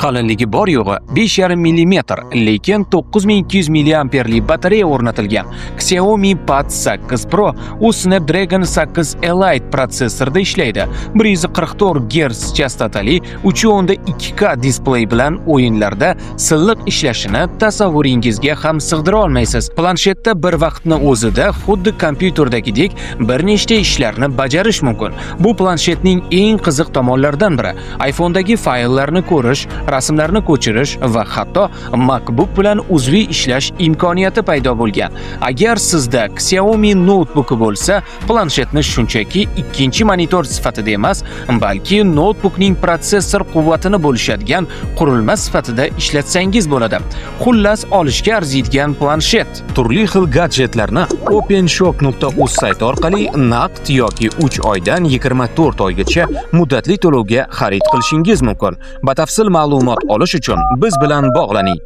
Qalinligi bor yo'g'i 5,5 mm, lekin 9200 mAh lik batareya o'rnatilgan Xiaomi Pad 8 Pro u Snapdragon 8 Elite protsessorida ishlaydi. 144 Hz chastotali 3.2K displey bilan o'yinlarda silliq ishlashini tasavvuringizga ham sig'dira olmaysiz. Planshetda bir vaqtning o'zida xuddi kompyuterdagidek bir nechta ishlarni bajarish mumkin. Bu planshetning eng qiziq tomonlaridan biri. iPhone'dagi fayllarni ko'rish, rasmlarni ko'chirish va hatto MacBook bilan uzviy ishlash imkoniyati paydo bo'lgan. Agar sizda Xiaomi notebooki bo'lsa, planshetni shunchaki ikkinchi monitor sifatida emas, balki notebookning protsessor quvvatini bo'lishadigan qurilma sifatida ishlatsangiz bo'ladi. Xullas, olishga arziydigan planshet. Turli xil gadjetlarni openshop.uz sayti orqali naqd yoki 3 oydan 24 oygacha muddatli to'lovga xarid qilishingiz mumkin. Batafsil ma'lumot olish uchun biz bilan bog'laning.